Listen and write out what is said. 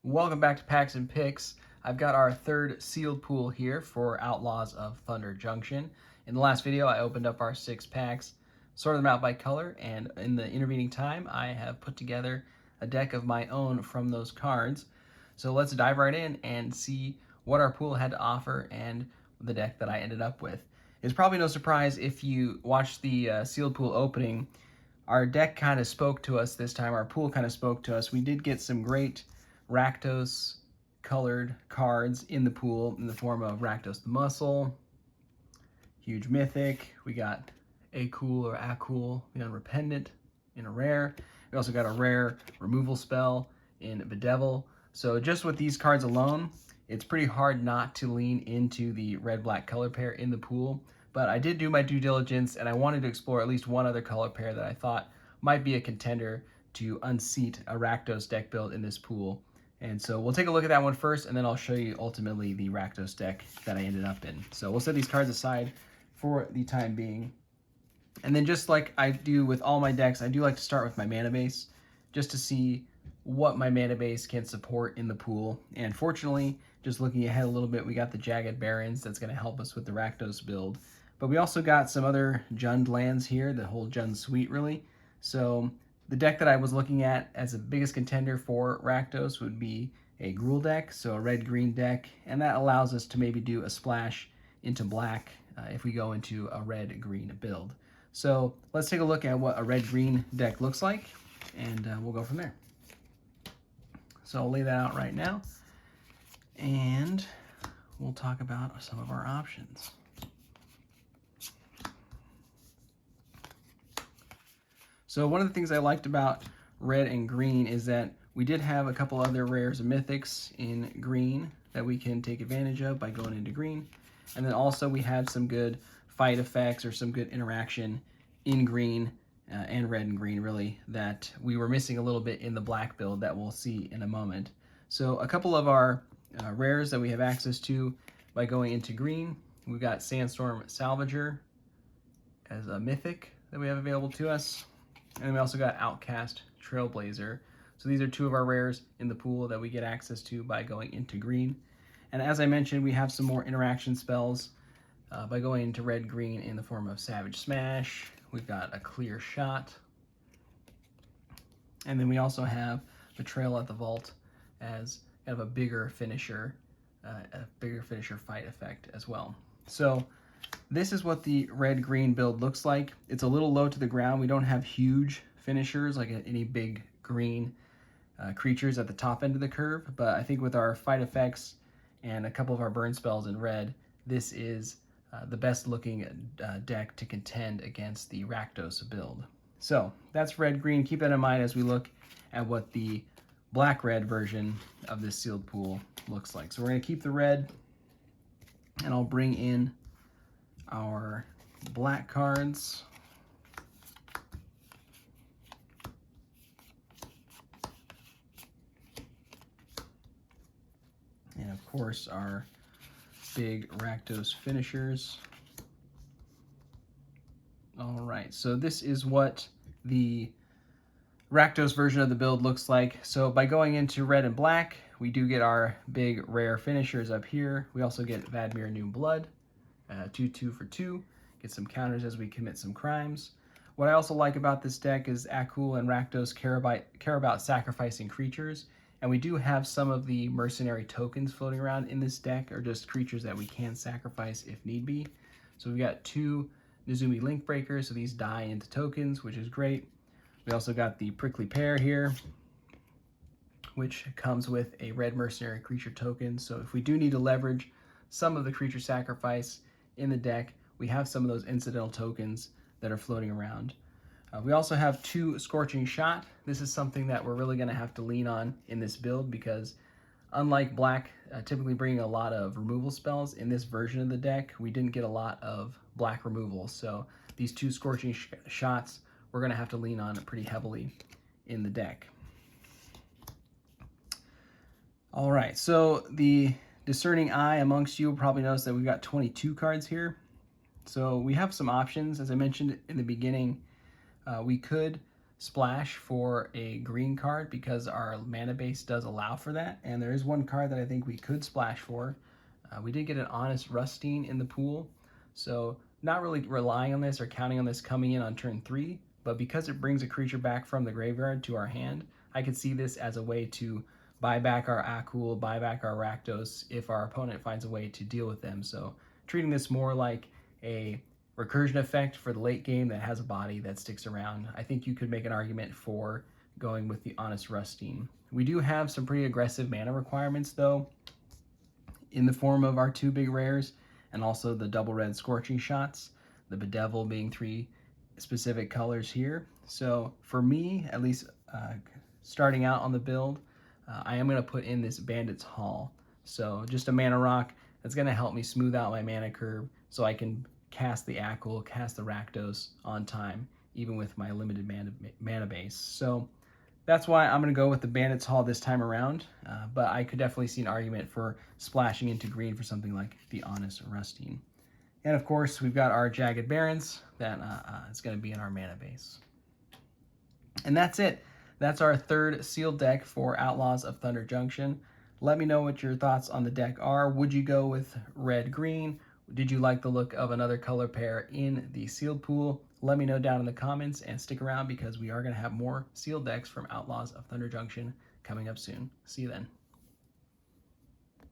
Welcome back to Packs and Picks. I've got our third sealed pool here for Outlaws of Thunder Junction. In the last video, I opened up our 6 packs, sorted them out by color, and in the intervening time, I have put together a deck of my own from those cards. So let's dive right in and see what our pool had to offer and the deck that I ended up with. It's probably no surprise if you watched the sealed pool opening. Our deck kind of spoke to us this time. Our pool kind of spoke to us. We did get some great Rakdos colored cards in the pool in the form of Rakdos the Muscle, Huge Mythic. We got A-Cool or A-Cool, the Unrepentant in a rare. We also got a rare removal spell in Bedevil. So just with these cards alone, it's pretty hard not to lean into the red-black color pair in the pool. But I did do my due diligence, and I wanted to explore at least one other color pair that I thought might be a contender to unseat a Rakdos deck build in this pool. And so we'll take a look at that one first, and then I'll show you ultimately the Rakdos deck that I ended up in. So we'll set these cards aside for the time being. And then just like I do with all my decks, I do like to start with my mana base, just to see what my mana base can support in the pool. And fortunately, just looking ahead a little bit, we got the Jagged Barrens that's going to help us with the Rakdos build. But we also got some other Jund lands here, the whole Jund suite really. So the deck that I was looking at as the biggest contender for Rakdos would be a Gruul deck, so a red-green deck, and that allows us to maybe do a splash into black if we go into a red-green build. So let's take a look at what a red-green deck looks like, and we'll go from there. So I'll lay that out right now, and we'll talk about some of our options. So one of the things I liked about red and green is that we did have a couple other rares and mythics in green that we can take advantage of by going into green. And then also we had some good fight effects or some good interaction in green and red and green really that we were missing a little bit in the black build that we'll see in a moment. So a couple of our rares that we have access to by going into green, we've got Sandstorm Salvager as a mythic that we have available to us. And then we also got Outcast Trailblazer. So these are two of our rares in the pool that we get access to by going into green. And as I mentioned, we have some more interaction spells by going into red-green in the form of Savage Smash. We've got a Clear Shot. And then we also have Betrayal at the Vault as kind of a bigger finisher fight effect as well. So this is what the red-green build looks like. It's a little low to the ground. We don't have huge finishers like any big green creatures at the top end of the curve, but I think with our fight effects and a couple of our burn spells in red, this is the best looking deck to contend against the Rakdos build. So that's red-green. Keep that in mind as we look at what the black-red version of this sealed pool looks like. So we're going to keep the red, and I'll bring in our black cards. And of course our big Rakdos finishers. All right, so this is what the Rakdos version of the build looks like. So by going into red and black, we do get our big rare finishers up here. We also get Vadmir New Blood. 2/2 for 2, get some counters as we commit some crimes. What I also like about this deck is A-Cool and Rakdos care about sacrificing creatures, and we do have some of the mercenary tokens floating around in this deck, or just creatures that we can sacrifice if need be. So we've got 2 Nezumi Link Breakers, so these die into tokens, which is great. We also got the Prickly Pear here, which comes with a red mercenary creature token, so if we do need to leverage some of the creature sacrifice in the deck, we have some of those incidental tokens that are floating around. We also have 2 Scorching Shot. This is something that we're really going to have to lean on in this build because unlike black typically bringing a lot of removal spells, in this version of the deck, we didn't get a lot of black removal. So these 2 Scorching Shots, we're going to have to lean on pretty heavily in the deck. All right, so the discerning eye amongst you will probably notice that we've got 22 cards here. So we have some options. As I mentioned in the beginning, we could splash for a green card because our mana base does allow for that, and there is one card that I think we could splash for. We did get an Honest Rustine in the pool, so not really relying on this or counting on this coming in on turn 3, but because it brings a creature back from the graveyard to our hand, I could see this as a way to buy back our Akul, buy back our Rakdos if our opponent finds a way to deal with them. So treating this more like a recursion effect for the late game that has a body that sticks around. I think you could make an argument for going with the Honest Rustine. We do have some pretty aggressive mana requirements though, in the form of our 2 big rares and also the double red Scorching Shots, the Bedevil being 3 specific colors here. So for me, at least starting out on the build, I am going to put in this Bandit's Hall. So just a mana rock that's going to help me smooth out my mana curve so I can cast the Akul, cast the Rakdos on time, even with my limited mana base. So that's why I'm going to go with the Bandit's Hall this time around, but I could definitely see an argument for splashing into green for something like the Honest Rustine. And of course, we've got our Jagged Barrens that is going to be in our mana base. And that's it. That's our third sealed deck for Outlaws of Thunder Junction. Let me know what your thoughts on the deck are. Would you go with red-green? Did you like the look of another color pair in the sealed pool? Let me know down in the comments and stick around because we are going to have more sealed decks from Outlaws of Thunder Junction coming up soon. See you then.